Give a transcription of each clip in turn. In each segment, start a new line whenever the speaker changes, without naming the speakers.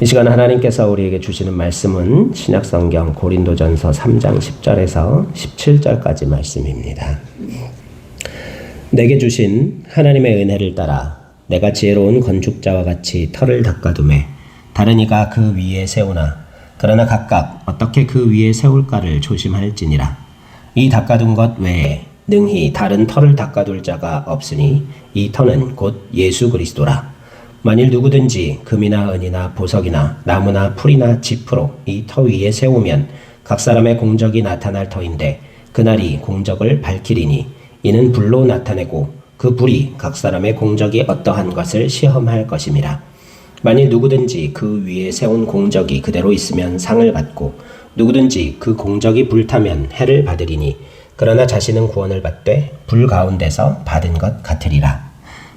이 시간 하나님께서 우리에게 주시는 말씀은 신약성경 고린도전서 3장 10절에서 17절까지 말씀입니다. 내게 주신 하나님의 은혜를 따라 내가 지혜로운 건축자와 같이 터를 닦아두매 다른 이가 그 위에 세우나 그러나 각각 어떻게 그 위에 세울까를 조심할지니라. 이 닦아둔 것 외에 능히 다른 터를 닦아둘 자가 없으니 이 터는 곧 예수 그리스도라. 만일 누구든지 금이나 은이나 보석이나 나무나 풀이나 짚으로 이 터 위에 세우면 각 사람의 공적이 나타날 터인데 그날이 공적을 밝히리니 이는 불로 나타내고 그 불이 각 사람의 공적이 어떠한 것을 시험할 것임이라. 만일 누구든지 그 위에 세운 공적이 그대로 있으면 상을 받고 누구든지 그 공적이 불타면 해를 받으리니 그러나 자신은 구원을 받되 불 가운데서 받은 것 같으리라.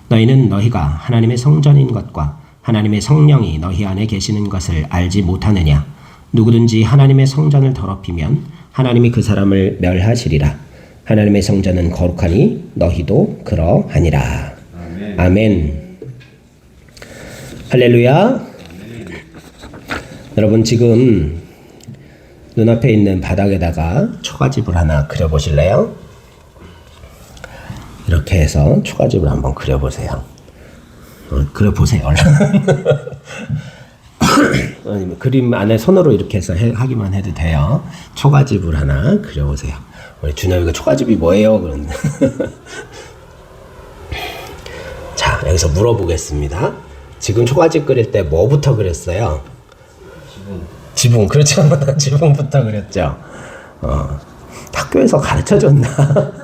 너희는 너희가 하나님의 성전인 것과 하나님의 성령이 너희 안에 계시는 것을 알지 못하느냐. 누구든지 하나님의 성전을 더럽히면 하나님이 그 사람을 멸하시리라. 하나님의 성전은 거룩하니 너희도 그러하니라. 아멘. 아멘. 할렐루야. 아멘. 여러분 지금 눈앞에 있는 바닥에다가 초가집을 하나 그려보실래요? 이렇게 해서 초가집을 한번 그려보세요. 그려보세요. 아니면 그림 안에 손으로 이렇게 해서 하기만 해도 돼요. 초가집을 하나 그려보세요. 우리 준혁이가 초가집이 뭐예요? 그런데 자, 여기서 물어보겠습니다. 지금 초가집 그릴 때 뭐부터 그렸어요? 지붕. 그렇죠. 지붕부터 그렸죠. 학교에서 가르쳐줬나?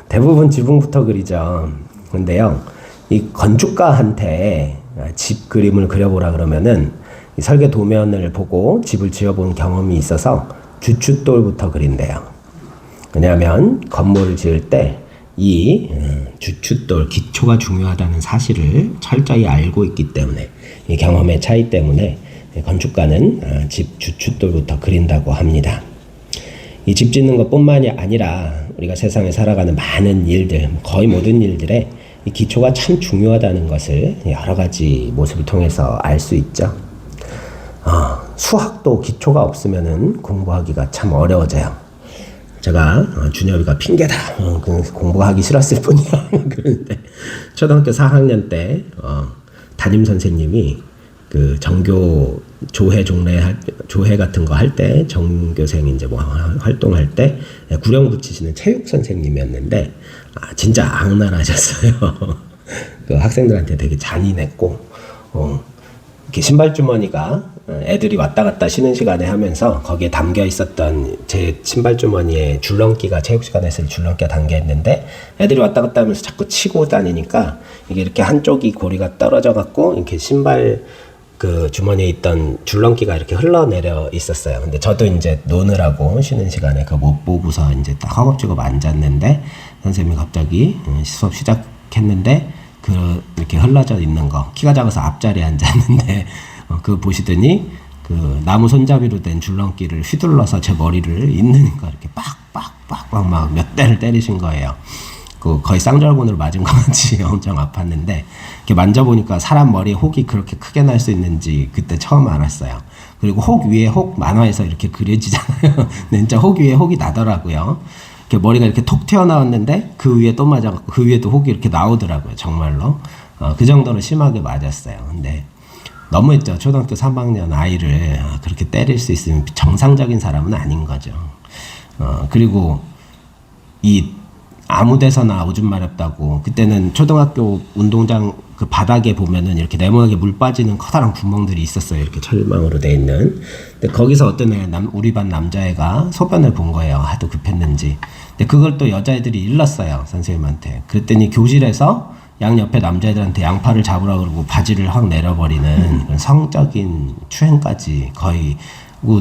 대부분 지붕부터 그리죠. 근데요, 이 건축가한테 집 그림을 그려보라 그러면은 이 설계 도면을 보고 집을 지어본 경험이 있어서 주춧돌부터 그린대요. 왜냐하면 건물을 지을 때 이 주춧돌 기초가 중요하다는 사실을 철저히 알고 있기 때문에 이 경험의 차이 때문에 건축가는 집 주춧돌부터 그린다고 합니다. 이 집 짓는 것뿐만이 아니라 우리가 세상에 살아가는 많은 일들, 거의 모든 일들에 이 기초가 참 중요하다는 것을 여러 가지 모습을 통해서 알 수 있죠. 수학도 기초가 없으면은 공부하기가 참 어려워져요. 제가 준엽이가 핑계다, 공부가 하기 싫었을 뿐이야 그러는데 초등학교 4학년 때 담임 선생님이 그 정교 조회 같은 거 할 때 정교생 이제 뭐 활동할 때 구령 붙이시는 체육 선생님이었는데 진짜 악랄하셨어요. 그 학생들한테 되게 잔인했고 이렇게 신발 주머니가 애들이 왔다 갔다 쉬는 시간에 하면서 거기에 담겨 있었던 제 신발 주머니에 줄넘기가 체육 시간에 쓸 줄넘기가 담겨 있는데 애들이 왔다 갔다 하면서 자꾸 치고 다니니까 이게 이렇게 한쪽이 고리가 떨어져 갖고 이렇게 신발 그 주머니에 있던 줄넘기가 이렇게 흘러내려 있었어요. 근데 저도 이제 노느라고 쉬는 시간에 그거 못 보고서 이제 딱 허겁지겁 앉았는데 선생님이 갑자기 수업 시작했는데 이렇게 흘러져 있는 거, 키가 작아서 앞자리에 앉았는데 그거 보시더니 그 나무 손잡이로 된 줄넘기를 휘둘러서 제 머리를 있는 거 이렇게 빡빡빡빡 막 몇 대를 때리신 거예요. 거의 쌍절곤으로 맞은 것 같이 엄청 아팠는데 이렇게 만져보니까 사람 머리에 혹이 그렇게 크게 날 수 있는지 그때 처음 알았어요. 그리고 혹 위에 혹 만화에서 이렇게 그려지잖아요. 진짜 혹 위에 혹이 나더라고요. 이렇게 머리가 이렇게 톡 튀어나왔는데 그 위에 또 맞아갖고 그 위에 또 혹이 이렇게 나오더라고요. 정말로. 그 정도로 심하게 맞았어요. 근데 너무했죠. 초등학교 3학년 아이를 그렇게 때릴 수 있으면 정상적인 사람은 아닌 거죠. 그리고 아무 데서나 오줌 마렵다고 그때는 초등학교 운동장 그 바닥에 보면은 이렇게 네모나게 물 빠지는 커다란 구멍들이 있었어요. 이렇게 철망으로 돼 있는. 근데 거기서 어떤 애 우리 반 남자애가 소변을 본 거예요. 하도 급했는지. 근데 그걸 또 여자애들이 일렀어요. 선생님한테. 그랬더니 교실에서 양옆에 남자애들한테 양팔을 잡으라 그러고 바지를 확 내려버리는 그런 성적인 추행까지 거의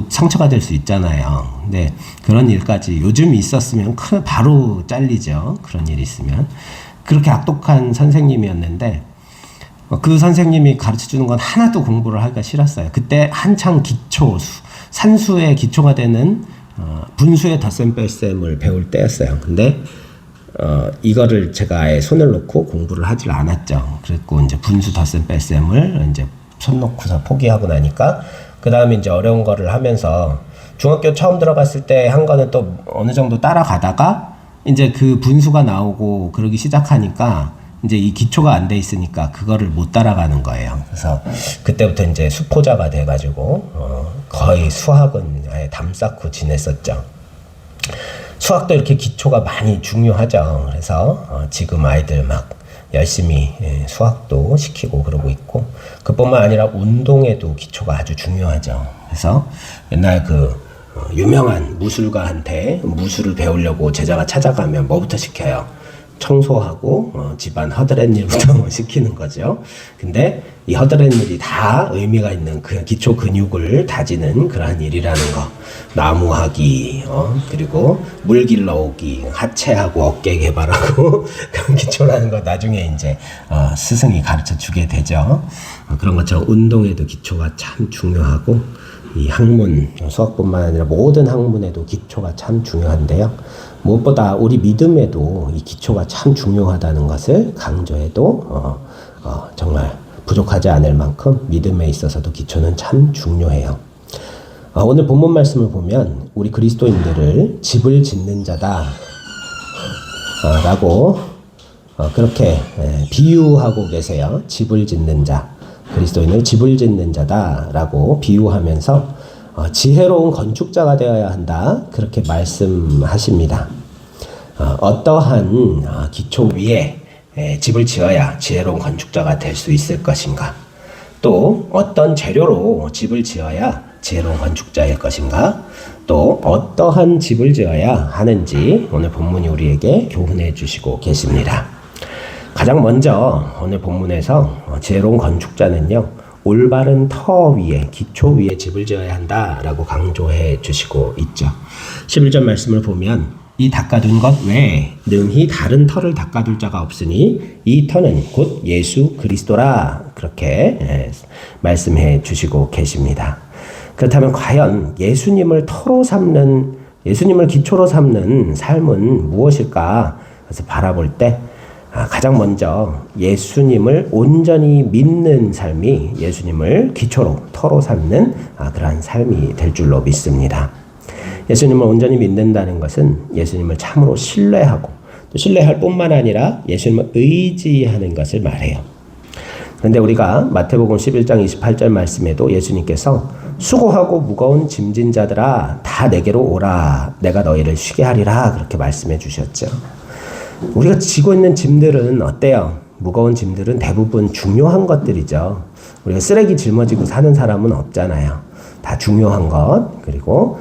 상처가 될 수 있잖아요. 근데 그런 일까지 요즘 있었으면 바로 잘리죠. 그런 일이 있으면. 그렇게 악독한 선생님이었는데 그 선생님이 가르쳐주는 건 하나도 공부를 하기가 싫었어요. 그때 한창 산수의 기초가 되는 분수의 덧셈 뺄셈을 배울 때였어요. 근데 이거를 제가 아예 손을 놓고 공부를 하질 않았죠. 그랬고 이제 분수 덧셈 뺄셈을 이제 손 놓고서 포기하고 나니까 그 다음에 이제 어려운 거를 하면서 중학교 처음 들어갔을 때 한 거는 또 어느 정도 따라가다가 이제 그 분수가 나오고 그러기 시작하니까 이제 이 기초가 안 돼 있으니까 그거를 못 따라가는 거예요. 그래서 그때부터 이제 수포자가 돼가지고 거의 수학은 아예 담 쌓고 지냈었죠. 수학도 이렇게 기초가 많이 중요하죠. 그래서 지금 아이들 막 열심히 수학도 시키고 그러고 있고, 그뿐만 아니라 운동에도 기초가 아주 중요하죠. 그래서 옛날 그 유명한 무술가한테 무술을 배우려고 제자가 찾아가면 뭐부터 시켜요? 청소하고 집안 허드렛 일부터 시키는 거죠. 근데 이 허드렛 일이 다 의미가 있는 그 기초 근육을 다지는 그러한 일이라는 거. 나무하기, 그리고 물 길러오기, 하체하고 어깨 개발하고 그런 기초라는 거 나중에 이제 스승이 가르쳐 주게 되죠. 그런 것처럼 운동에도 기초가 참 중요하고, 이 학문, 수학뿐만 아니라 모든 학문에도 기초가 참 중요한데요. 무엇보다 우리 믿음에도 이 기초가 참 중요하다는 것을 강조해도 정말 부족하지 않을 만큼 믿음에 있어서도 기초는 참 중요해요. 오늘 본문 말씀을 보면 우리 그리스도인들을 집을 짓는 자다 라고 그렇게 비유하고 계세요. 집을 짓는 자, 그리스도인을 집을 짓는 자다 라고 비유하면서 지혜로운 건축자가 되어야 한다, 그렇게 말씀하십니다. 어떠한 기초 위에 집을 지어야 지혜로운 건축자가 될 수 있을 것인가, 또 어떤 재료로 집을 지어야 지혜로운 건축자일 것인가, 또 어떠한 집을 지어야 하는지 오늘 본문이 우리에게 교훈해 주시고 계십니다. 가장 먼저 오늘 본문에서 지혜로운 건축자는요, 올바른 터 위에, 기초 위에 집을 지어야 한다라고 강조해 주시고 있죠. 11절 말씀을 보면 이 닦아둔 것 외에 능히 다른 터를 닦아둘 자가 없으니 이 터는 곧 예수 그리스도라, 그렇게 말씀해 주시고 계십니다. 그렇다면 과연 예수님을 기초로 삼는 삶은 무엇일까? 그래서 바라볼 때 가장 먼저 예수님을 온전히 믿는 삶이 예수님을 기초로, 터로 삼는 그러한 삶이 될 줄로 믿습니다. 예수님을 온전히 믿는다는 것은 예수님을 참으로 신뢰하고, 또 신뢰할 뿐만 아니라 예수님을 의지하는 것을 말해요. 그런데 우리가 마태복음 11장 28절 말씀에도 예수님께서 수고하고 무거운 짐진 자들아 다 내게로 오라, 내가 너희를 쉬게 하리라, 그렇게 말씀해 주셨죠. 우리가 지고 있는 짐들은 어때요? 무거운 짐들은 대부분 중요한 것들이죠. 우리가 쓰레기 짊어지고 사는 사람은 없잖아요. 다 중요한 것, 그리고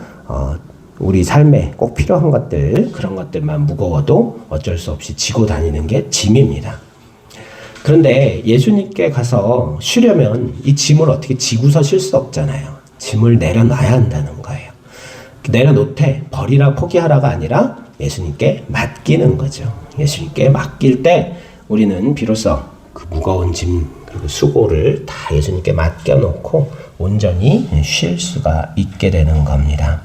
우리 삶에 꼭 필요한 것들, 그런 것들만 무거워도 어쩔 수 없이 지고 다니는 게 짐입니다. 그런데 예수님께 가서 쉬려면 이 짐을 어떻게 지고서 쉴 수 없잖아요. 짐을 내려놔야 한다는 거예요. 내려놓되 버리라, 포기하라가 아니라 예수님께 맡기는 거죠. 예수님께 맡길 때 우리는 비로소 그 무거운 짐, 그리고 수고를 다 예수님께 맡겨놓고 온전히 쉴 수가 있게 되는 겁니다.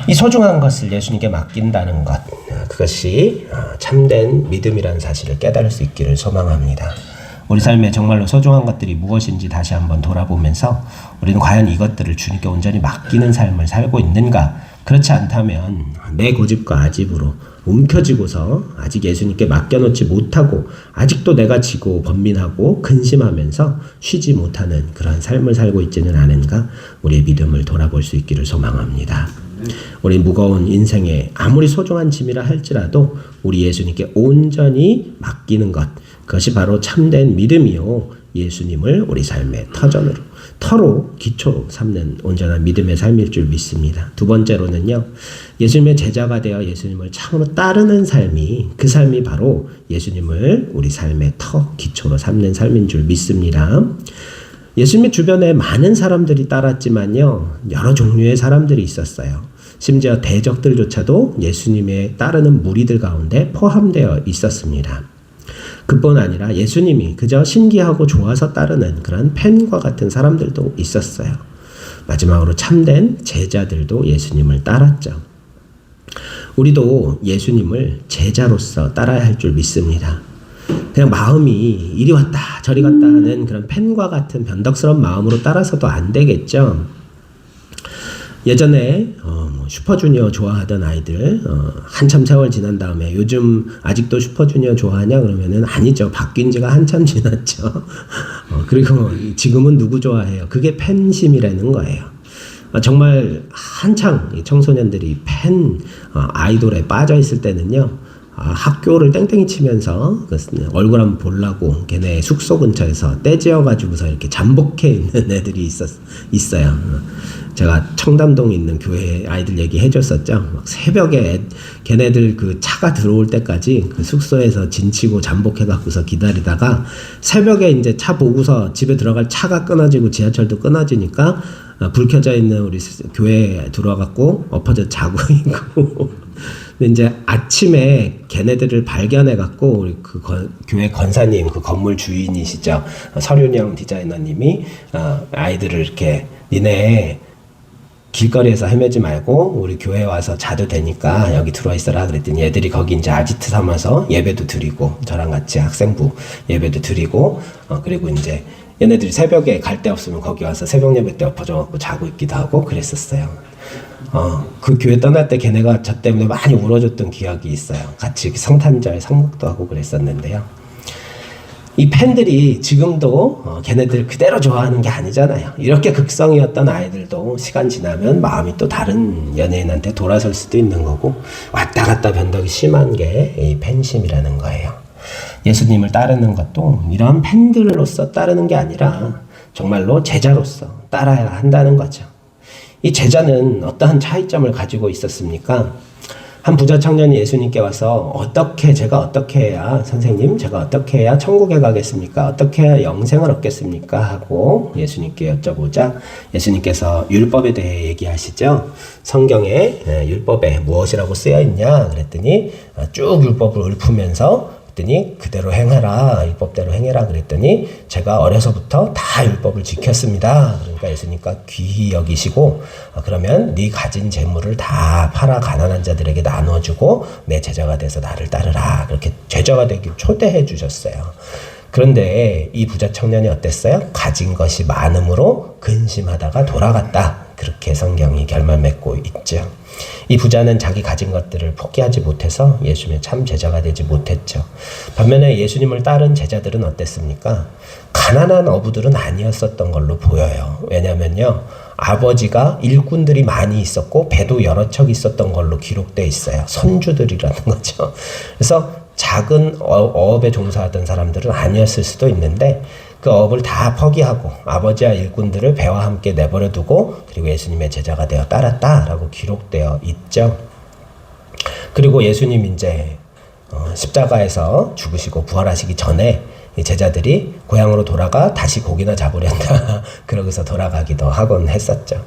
이 소중한 것을 예수님께 맡긴다는 것, 그것이 참된 믿음이라는 사실을 깨달을 수 있기를 소망합니다. 우리 삶에 정말로 소중한 것들이 무엇인지 다시 한번 돌아보면서 우리는 과연 이것들을 주님께 온전히 맡기는 삶을 살고 있는가? 그렇지 않다면 내 고집과 아집으로 움켜쥐고서 아직 예수님께 맡겨놓지 못하고 아직도 내가 지고 번민하고 근심하면서 쉬지 못하는 그런 삶을 살고 있지는 않은가? 우리의 믿음을 돌아볼 수 있기를 소망합니다. 우리 무거운 인생에 아무리 소중한 짐이라 할지라도 우리 예수님께 온전히 맡기는 것, 그것이 바로 참된 믿음이요, 예수님을 우리 삶의 터로 기초로 삼는 온전한 믿음의 삶일 줄 믿습니다. 두 번째로는요, 예수님의 제자가 되어 예수님을 참으로 따르는 삶이, 그 삶이 바로 예수님을 우리 삶의 기초로 삼는 삶인 줄 믿습니다. 예수님의 주변에 많은 사람들이 따랐지만요, 여러 종류의 사람들이 있었어요. 심지어 대적들조차도 예수님의 따르는 무리들 가운데 포함되어 있었습니다. 그뿐 아니라 예수님이 그저 신기하고 좋아서 따르는 그런 팬과 같은 사람들도 있었어요. 마지막으로 참된 제자들도 예수님을 따랐죠. 우리도 예수님을 제자로서 따라야 할 줄 믿습니다. 그냥 마음이 이리 왔다 저리 갔다 하는 그런 펜과 같은 변덕스러운 마음으로 따라서도 안 되겠죠. 예전에 슈퍼주니어 좋아하던 아이들 한참 세월 지난 다음에 요즘 아직도 슈퍼주니어 좋아하냐 그러면은 아니죠. 바뀐 지가 한참 지났죠. 그리고 지금은 누구 좋아해요? 그게 팬심이라는 거예요. 정말 한창 청소년들이 팬 아이돌에 빠져 있을 때는요. 학교를 땡땡이 치면서 얼굴 한번 보려고 걔네 숙소 근처에서 떼지어가지고서 이렇게 잠복해 있는 애들이 있어요. 제가 청담동에 있는 교회 아이들 얘기해 줬었죠. 막 새벽에 걔네들 그 차가 들어올 때까지 그 숙소에서 진치고 잠복해 갖고서 기다리다가 새벽에 이제 차 보고서 집에 들어갈 차가 끊어지고 지하철도 끊어지니까 불 켜져 있는 우리 교회에 들어와 갖고 엎어져 자고 있고 근데 이제 아침에 걔네들을 발견해 갖고 우리 그 교회 권사님 그 건물 주인이시죠. 설윤영 디자이너님이 아이들을 이렇게 니네 길거리에서 헤매지 말고 우리 교회 와서 자도 되니까 여기 들어와 있어라 그랬더니 애들이 거기 이제 아지트 삼아서 예배도 드리고 저랑 같이 학생부 예배도 드리고 그리고 이제 얘네들이 새벽에 갈 데 없으면 거기 와서 새벽 예배 때 엎어져 갖고 자고 있기도 하고 그랬었어요. 그 교회 떠날 때 걔네가 저 때문에 많이 울어줬던 기억이 있어요. 같이 성탄절 성목도 하고 그랬었는데요. 이 팬들이 지금도 걔네들 그대로 좋아하는 게 아니잖아요. 이렇게 극성이었던 아이들도 시간 지나면 마음이 또 다른 연예인한테 돌아설 수도 있는 거고 왔다 갔다 변덕이 심한 게 이 팬심이라는 거예요. 예수님을 따르는 것도 이런 팬들로서 따르는 게 아니라 정말로 제자로서 따라야 한다는 거죠. 이 제자는 어떠한 차이점을 가지고 있었습니까? 한 부자 청년이 예수님께 와서 제가 어떻게 해야 선생님 제가 어떻게 해야 천국에 가겠습니까? 어떻게 해야 영생을 얻겠습니까? 하고 예수님께 여쭤보자 예수님께서 율법에 대해 얘기하시죠. 성경에 율법에 무엇이라고 쓰여 있냐 그랬더니 쭉 율법을 읊으면서 그랬더니 그대로 행해라 율법대로 행해라 그랬더니 제가 어려서부터 다 율법을 지켰습니다. 그러니까 예수님과 귀히 여기시고 그러면 네 가진 재물을 다 팔아 가난한 자들에게 나눠주고 내 제자가 돼서 나를 따르라 그렇게 제자가 되길 초대해 주셨어요. 그런데 이 부자 청년이 어땠어요? 가진 것이 많음으로 근심하다가 돌아갔다. 그렇게 성경이 결말 맺고 있죠. 이 부자는 자기 가진 것들을 포기하지 못해서 예수님의 참 제자가 되지 못했죠. 반면에 예수님을 따른 제자들은 어땠습니까? 가난한 어부들은 아니었었던 걸로 보여요. 왜냐면요. 아버지가 일꾼들이 많이 있었고 배도 여러 척 있었던 걸로 기록되어 있어요. 선주들이라는 거죠. 그래서 작은 어업에 종사하던 사람들은 아니었을 수도 있는데 그 어업을 다 포기하고 아버지와 일꾼들을 배와 함께 내버려 두고 그리고 예수님의 제자가 되어 따랐다라고 기록되어 있죠. 그리고 예수님 이제 십자가에서 죽으시고 부활하시기 전에 이 제자들이 고향으로 돌아가 다시 고기나 잡으련다 그러고서 돌아가기도 하곤 했었죠.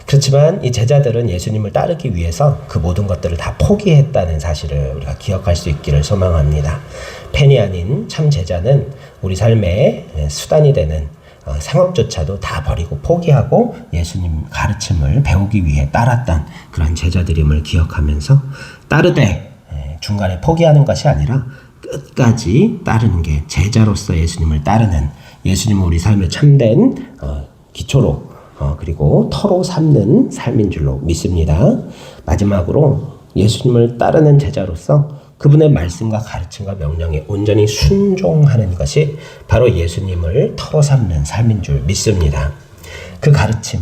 그렇지만 이 제자들은 예수님을 따르기 위해서 그 모든 것들을 다 포기했다는 사실을 우리가 기억할 수 있기를 소망합니다. 팬이 아닌 참 제자는 우리 삶의 수단이 되는 생업조차도 다 버리고 포기하고 예수님 가르침을 배우기 위해 따랐던 그런 제자들임을 기억하면서 따르되 중간에 포기하는 것이 아니라 끝까지 따르는 게 제자로서 예수님을 따르는 예수님은 우리 삶의 참된 기초로 그리고 터로 삼는 삶인 줄로 믿습니다. 마지막으로 예수님을 따르는 제자로서 그분의 말씀과 가르침과 명령에 온전히 순종하는 것이 바로 예수님을 터로 삼는 삶인 줄 믿습니다. 그 가르침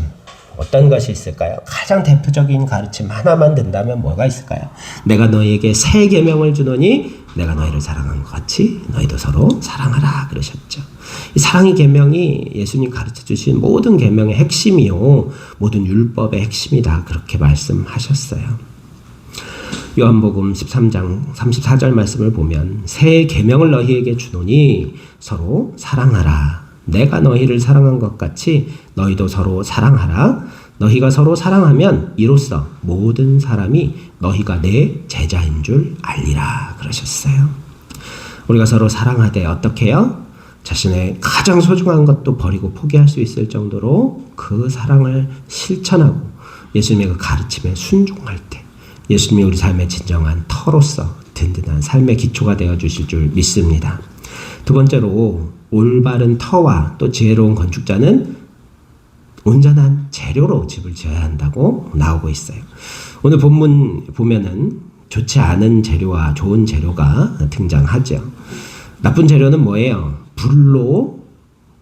어떤 것이 있을까요? 가장 대표적인 가르침 하나만 든다면 뭐가 있을까요? 내가 너희에게 새 계명을 주노니 내가 너희를 사랑한 것 같이 너희도 서로 사랑하라 그러셨죠. 이 사랑의 계명이 예수님 가르쳐 주신 모든 계명의 핵심이요 모든 율법의 핵심이다 그렇게 말씀하셨어요. 요한복음 13장 34절 말씀을 보면 새 계명을 너희에게 주노니 서로 사랑하라. 내가 너희를 사랑한 것 같이 너희도 서로 사랑하라. 너희가 서로 사랑하면 이로써 모든 사람이 너희가 내 제자인 줄 알리라 그러셨어요. 우리가 서로 사랑하되 어떻게 해요? 자신의 가장 소중한 것도 버리고 포기할 수 있을 정도로 그 사랑을 실천하고 예수님의 그 가르침에 순종할 때 예수님이 우리 삶의 진정한 터로서 든든한 삶의 기초가 되어 주실 줄 믿습니다. 두 번째로 올바른 터와 또 지혜로운 건축자는 온전한 재료로 집을 지어야 한다고 나오고 있어요. 오늘 본문 보면은 좋지 않은 재료와 좋은 재료가 등장하죠. 나쁜 재료는 뭐예요? 불로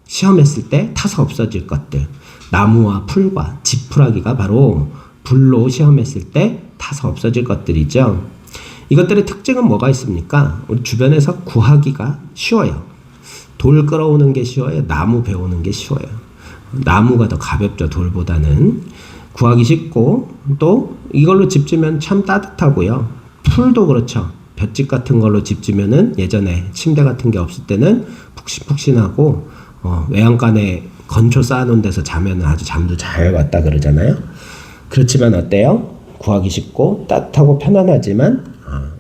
시험했을 때 타서 없어질 것들. 나무와 풀과 지푸라기가 바로 불로 시험했을 때 타서 없어질 것들이죠. 이것들의 특징은 뭐가 있습니까? 우리 주변에서 구하기가 쉬워요. 돌 끌어오는 게 쉬워요. 나무 베오는 게 쉬워요. 나무가 더 가볍죠. 돌보다는. 구하기 쉽고 또 이걸로 집 지면 참 따뜻하고요. 풀도 그렇죠. 볏짚 같은 걸로 집 지면은 예전에 침대 같은 게 없을 때는 푹신푹신하고 외양간에 건초 쌓아놓은 데서 자면 아주 잠도 잘 왔다 그러잖아요. 그렇지만 어때요? 구하기 쉽고 따뜻하고 편안하지만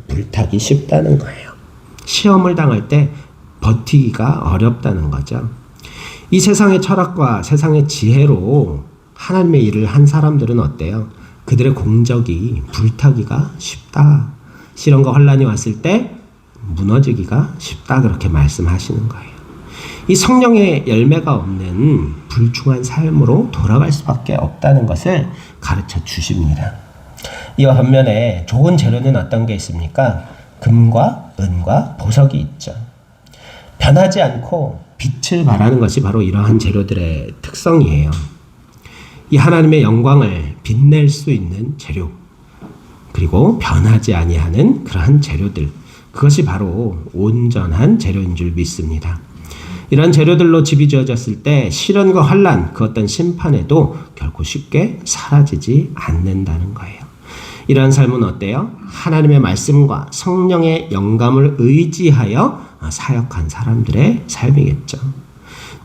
불타기 쉽다는 거예요. 시험을 당할 때 버티기가 어렵다는 거죠. 이 세상의 철학과 세상의 지혜로 하나님의 일을 한 사람들은 어때요? 그들의 공적이 불타기가 쉽다. 시련과 환난이 왔을 때 무너지기가 쉽다. 그렇게 말씀하시는 거예요. 이 성령의 열매가 없는 불충한 삶으로 돌아갈 수밖에 없다는 것을 가르쳐 주십니다. 이와 반면에 좋은 재료는 어떤 게 있습니까? 금과 은과 보석이 있죠. 변하지 않고 빛을 발하는 것이 바로 이러한 재료들의 특성이에요. 이 하나님의 영광을 빛낼 수 있는 재료, 그리고 변하지 아니하는 그러한 재료들, 그것이 바로 온전한 재료인 줄 믿습니다. 이런 재료들로 집이 지어졌을 때 시련과 환난, 그 어떤 심판에도 결코 쉽게 사라지지 않는다는 거예요. 이러한 삶은 어때요? 하나님의 말씀과 성령의 영감을 의지하여 사역한 사람들의 삶이겠죠.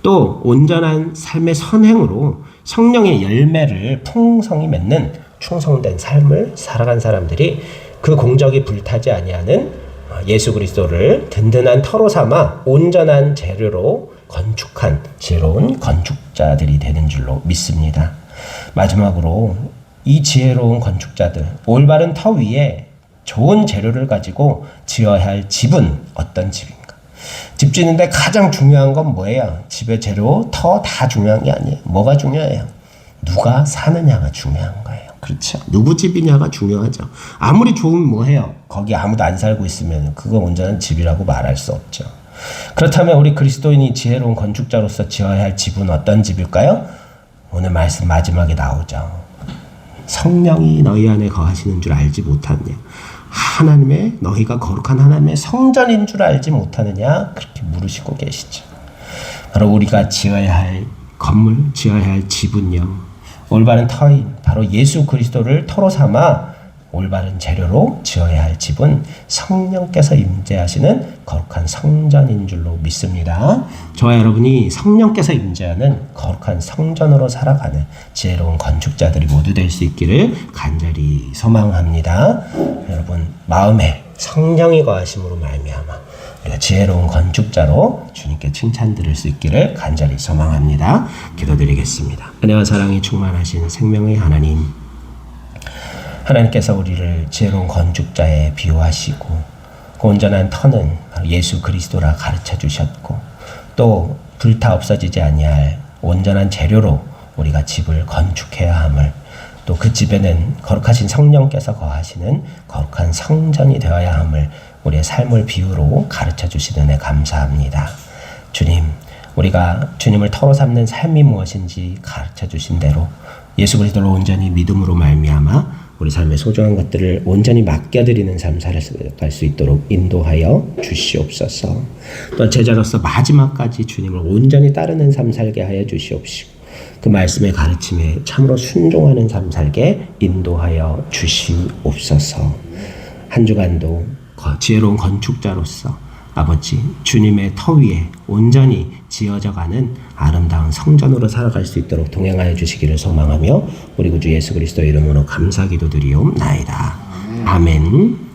또 온전한 삶의 선행으로 성령의 열매를 풍성히 맺는 충성된 삶을 살아간 사람들이 그 공적이 불타지 아니하는 예수 그리스도를 든든한 터로 삼아 온전한 재료로 건축한 지혜로운 건축자들이 되는 줄로 믿습니다. 마지막으로 이 지혜로운 건축자들, 올바른 터 위에 좋은 재료를 가지고 지어야 할 집은 어떤 집인가? 집 짓는데 가장 중요한 건 뭐예요? 집의 재료, 터 다 중요한 게 아니에요. 뭐가 중요해요? 누가 사느냐가 중요한 거예요. 그렇죠. 누구 집이냐가 중요하죠. 아무리 좋으면 뭐해요? 거기 아무도 안 살고 있으면 그거 온전한 집이라고 말할 수 없죠. 그렇다면 우리 그리스도인이 지혜로운 건축자로서 지어야 할 집은 어떤 집일까요? 오늘 말씀 마지막에 나오죠. 성령이 너희 안에 거하시는 줄 알지 못하느냐? 하나님의 너희가 거룩한 하나님의 성전인 줄 알지 못하느냐? 그렇게 물으시고 계시죠. 바로 우리가 지어야 할 건물, 지어야 할 집은요, 올바른 터인 바로 예수 그리스도를 터로 삼아 올바른 재료로 지어야 할 집은 성령께서 임재하시는 거룩한 성전인 줄로 믿습니다. 저와 여러분이 성령께서 임재하는 거룩한 성전으로 살아가는 지혜로운 건축자들이 모두 될 수 있기를 간절히 소망합니다. 여러분 마음에 성령이 거하심으로 말미암아 우리가 지혜로운 건축자로 주님께 칭찬 드릴 수 있기를 간절히 소망합니다. 기도드리겠습니다. 은혜와 사랑이 충만하신 생명의 하나님, 하나님께서 우리를 지혜로운 건축자에 비유하시고 그 온전한 터는 바로 예수 그리스도라 가르쳐 주셨고 또 불타 없어지지 아니할 온전한 재료로 우리가 집을 건축해야 함을, 또 그 집에는 거룩하신 성령께서 거하시는 거룩한 성전이 되어야 함을 우리의 삶을 비유로 가르쳐 주시는 은혜 감사합니다. 주님, 우리가 주님을 터로 삼는 삶이 무엇인지 가르쳐 주신 대로 예수 그리스도를 온전히 믿음으로 말미암아 우리 삶의 소중한 것들을 온전히 맡겨드리는 삶 살아갈 수 있도록 인도하여 주시옵소서. 또 제자로서 마지막까지 주님을 온전히 따르는 삶 살게 하여 주시옵시고 그 말씀의 가르침에 참으로 순종하는 삶 살게 인도하여 주시옵소서. 한 주간도 지혜로운 건축자로서 아버지 주님의 터 위에 온전히 지어져가는 아름다운 성전으로 살아갈 수 있도록 동행하여 주시기를 소망하며 우리 구주 예수 그리스도의 이름으로 감사 기도드리옵나이다. 아멘.